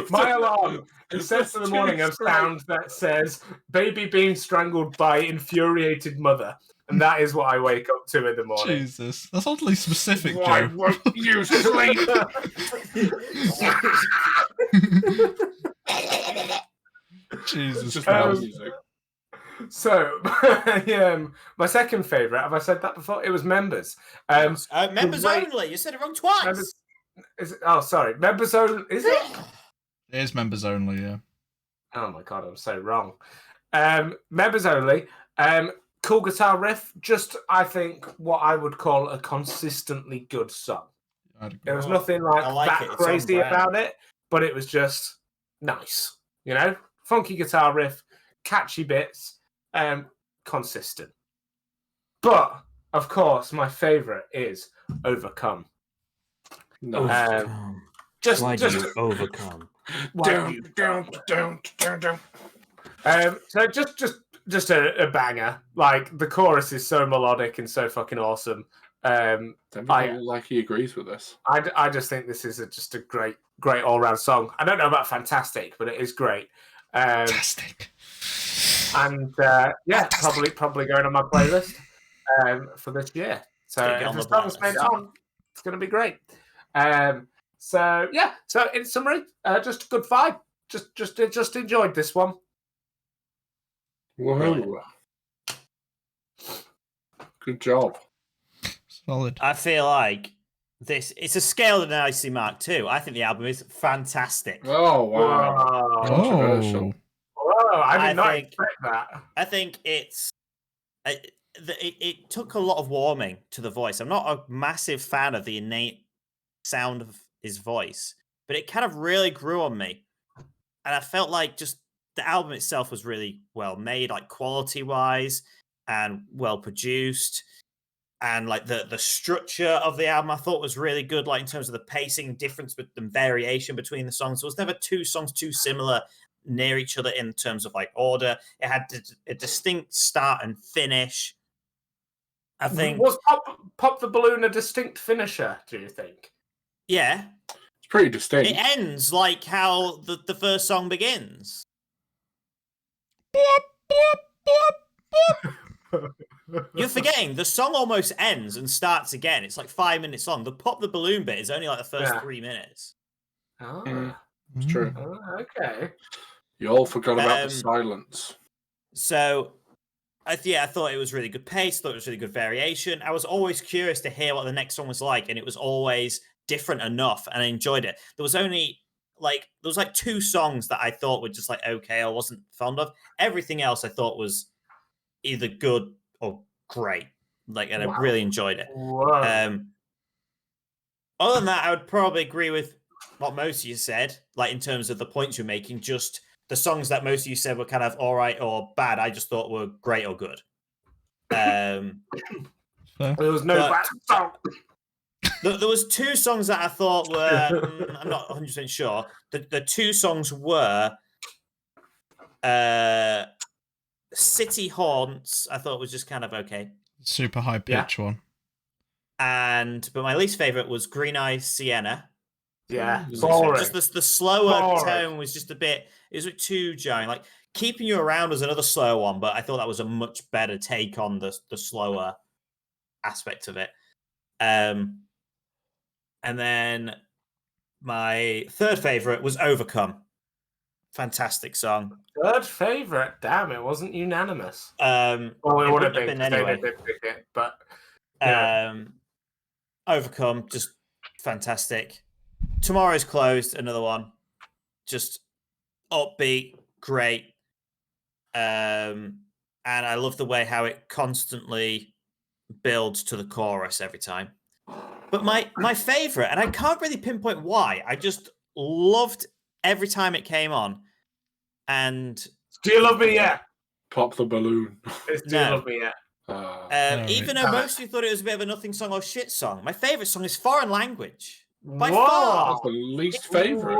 my alarm sets in the morning of sound that says "baby being strangled by infuriated mother," and that is what I wake up to in the morning. Jesus. That's oddly specific, Why Joe. won't you sleep? Jesus Just Christ. metal music. So, my second favourite, have I said that before? It was Members. Members Great- only. You said it wrong twice. Members, sorry. Members only. Is it? It is members only, yeah. Oh my god, I'm so wrong. Members only. Cool guitar riff. Just, I think, what I would call a consistently good song. I'd agree. There was nothing like I like that it. It's on crazy brand. about it, but it was just nice. You know, funky guitar riff, catchy bits, consistent. But of course, my favourite is Overcome. No. Just overcome? Don't. So just a banger. Like the chorus is so melodic and so fucking awesome. Like he agrees with this. I just think this is just a great all round song. I don't know about fantastic, but it is great. Fantastic. And probably going on my playlist for this year. So Get if on the the song's made it blacklist. on, it's going to be great. So in summary, just a good vibe. Just enjoyed this one. Whoa. Good job. Solid. I feel like it's a scale of an IC Mark II. I think the album is fantastic. Oh, wow. Wow. Controversial. Whoa, I I did not think- expect that. I think it took a lot of warming to the voice. I'm not a massive fan of the innate sound of his voice, but it kind of really grew on me. And I felt like just the album itself was really well made, like quality wise and well produced. And like the structure of the album I thought was really good, like in terms of the pacing difference and variation between the songs. There was never two songs too similar near each other in terms of like order. It had a distinct start and finish. I think, Was Pop the Balloon a distinct finisher, do you think? yeah, It's pretty distinct. it ends like how the first song begins. You're forgetting the song almost ends and starts again. It's like 5 minutes long. The pop the balloon bit is only like the first 3 minutes. Oh, It's true. okay. You all forgot about the silence. So, I thought it was really good pace. Thought it was really good variation. I was always curious to hear what the next song was like, and it was always different enough, and I enjoyed it. There was like 2 songs that I thought were just like okay, I wasn't fond of. Everything else I thought was either good or great. Like, and I really enjoyed it. Other than that, I would probably agree with what most of you said, like in terms of the points you're making. Just the songs that most of you said were kind of all right or bad, I just thought were great or good. There was no bad song. There was 2 songs that I thought were I'm not 100% sure. The 2 songs were City Haunts. I thought was just kind of okay. Super high pitch one. But my least favorite was Green Eye Sienna. Yeah, just the slower tone was just a bit. It was a bit too jarring. Like Keeping You Around was another slow one, but I thought that was a much better take on the slower aspect of it. And then my third favorite was Overcome. Fantastic song. Third favorite? Damn, it wasn't unanimous. Well, it would have been anyway. They did pick it, but Overcome, just fantastic. Tomorrow's Closed, another one, just upbeat, great. And I love the way how it constantly builds to the chorus every time. But my favorite, and I can't really pinpoint why, I just loved every time it came on. And Do You Love Me Yet? Pop the balloon. Do You Love Me Yet? Even though most of you thought it was a bit of a nothing song or shit song, my favorite song is Foreign Language. By far. That's the least favorite.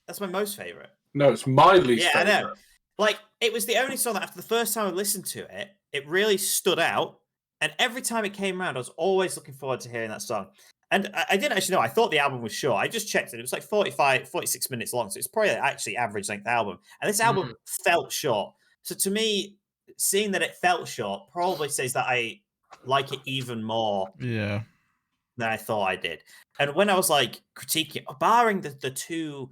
That's my most favorite. No, it's my least favorite. I know. Like, it was the only song that after the first time I listened to it, it really stood out. And every time it came around, I was always looking forward to hearing that song. And I didn't actually know. I thought the album was short. I just checked it. It was like 46 minutes long. So it's probably actually average length album. And this album felt short. So to me, seeing that it felt short probably says that I like it even more than I thought I did. And when I was like critiquing, barring the 2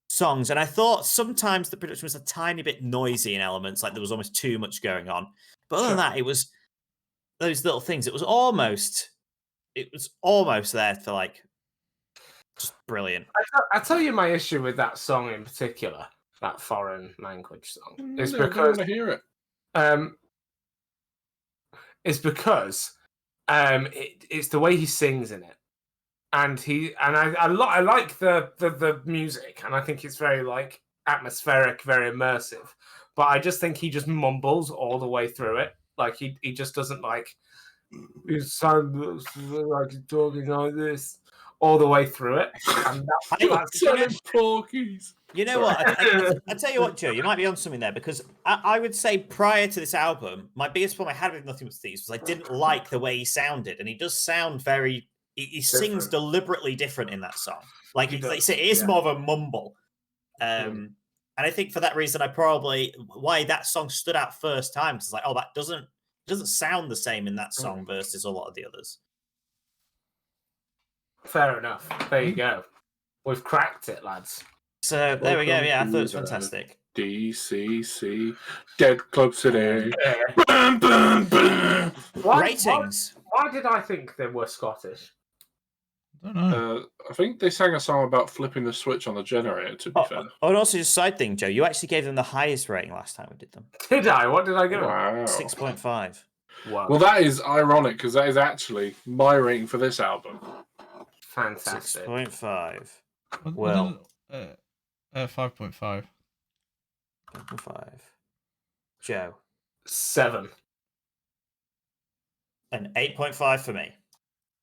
songs, and I thought sometimes the production was a tiny bit noisy in elements, like there was almost too much going on. But other than that, it was those little things. It was almost there to like just brilliant. I tell you my issue with that song in particular, that Foreign Language song, is because I hear it. It's because it's the way he sings in it, and I like the music, and I think it's very like atmospheric, very immersive. But I just think he just mumbles all the way through it. Like he just doesn't like. He sounds like he's talking like this all the way through it. And you know what? I tell you what, Joe, you might be on something there, because I would say prior to this album, my biggest problem I had with Nothing But Thieves was I didn't like the way he sounded, and he does sound very. He sings deliberately different in that song. Like it is more of a mumble. And I think for that reason, why that song stood out first time, because it's like, oh, that doesn't sound the same in that song versus a lot of the others. Fair enough. There you go. We've cracked it, lads. So there we go. Yeah, I thought it was fantastic. DCC, Dead Club City. Ratings. Why did I think they were Scottish? I don't know. I think they sang a song about flipping the switch on the generator, to be fair. Oh, and also just a side thing, Joe, you actually gave them the highest rating last time we did them. Did I? What did I give them? Wow. 6.5. Wow. Well, that is ironic, because that is actually my rating for this album. Fantastic. 6.5. Well, 5.5. 5.5. Joe. 7. And 8.5 for me.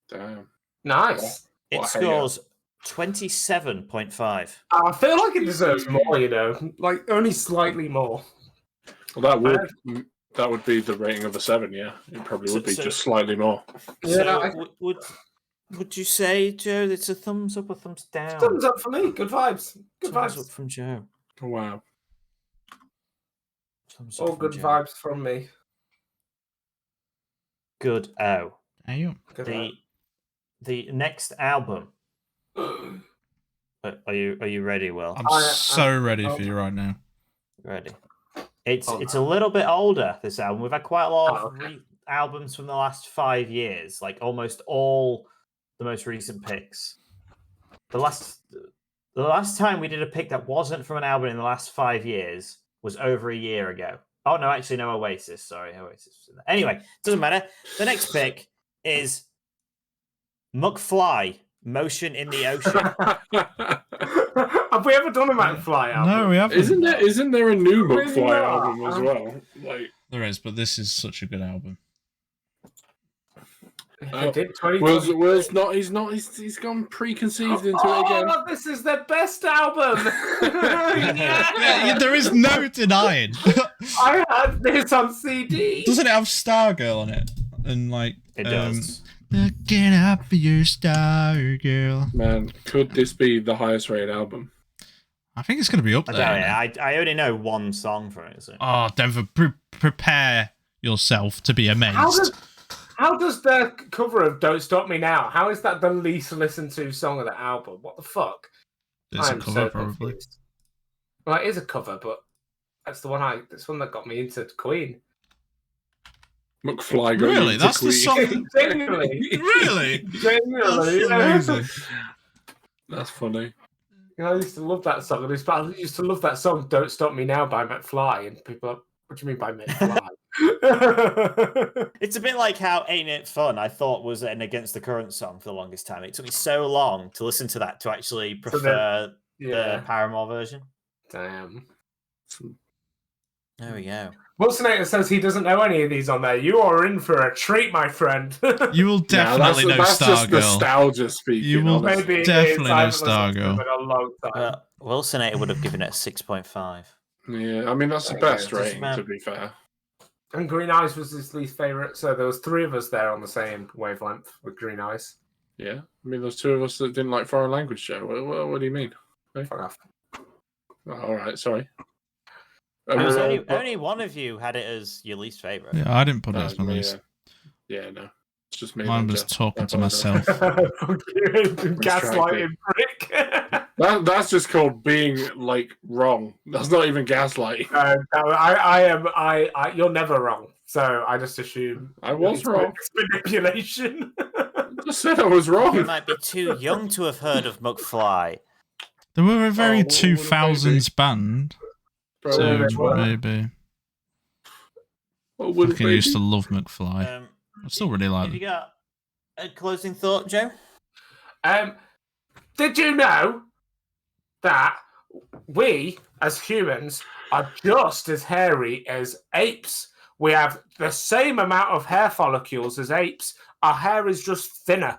Damn. Nice. It scores 27.5. I feel like it deserves more, you know, like only slightly more. Well, that would be the rating of a 7. Yeah, it probably would be just slightly more. Yeah, would you say, Joe, it's a thumbs up or thumbs down? Thumbs up for me. Good vibes. Good thumbs vibes up from Joe. Wow. All good vibes from me. Good. Oh. Damn. The next album. Are you ready, Will? I'm so ready for you right now. Ready. It's a little bit older, this album. We've had quite a lot of albums from the last 5 years, like almost all the most recent picks. The last time we did a pick that wasn't from an album in the last 5 years was over a year ago. Oh, no, actually, no, Oasis. Sorry, Oasis. Anyway, doesn't matter. The next pick is McFly, Motion in the Ocean. Have we ever done a McFly album? No, we haven't. Isn't there a new McFly album as well? Like there is, but this is such a good album. Will's not. He's gone preconceived into it again. Oh, this is their best album. Yeah, there is no denying. I had this on CD. Doesn't it have Stargirl on it? And like it does. Looking up for your Stargirl. Man, could this be the highest rated album? I think it's going to be up there. I only know one song from it. So. Oh, Denver, prepare yourself to be amazed. How does the cover of Don't Stop Me Now, how is that the least listened to song of the album? What the fuck? It's a cover, probably. Confused. Well, it is a cover, but that's the one that got me into Queen. McFly going really? That's Queen. The song? Genuinely. Really? Genuinely. That's amazing. That's funny. I used to love that song. I used to love that song, Don't Stop Me Now by McFly. And people are, what do you mean by McFly? It's a bit like how Ain't It Fun I thought was an Against the Current song for the longest time. It took me so long to listen to that to actually prefer the Paramore version. Damn. There we go. Wilsonator says he doesn't know any of these on there. You are in for a treat, my friend. You will definitely know that's just Stargirl. Nostalgia speaking. You will definitely know Stargirl. Wilsonator would have given it a 6.5. Yeah, I mean that's the best rating, to be fair. And Green Eyes was his least favourite, so there was 3 of us there on the same wavelength with Green Eyes. Yeah, I mean there's 2 of us that didn't like Foreign Language Show. What do you mean? Okay. Fuck off. Oh, all right, sorry. Only one of you had it as your least favourite. Yeah, I didn't put it as my least. Yeah, no. It's just me. Mine was talking to myself. Gaslighting prick. That's just called being like wrong. That's not even gaslighting. You're never wrong. So I just assume I was wrong. It's manipulation. I just said I was wrong. You might be too young to have heard of McFly. They were a very 2000s band. So maybe. I used to love McFly. I still really like them. Have you got a closing thought, Joe? Did you know that we, as humans, are just as hairy as apes? We have the same amount of hair follicles as apes. Our hair is just thinner.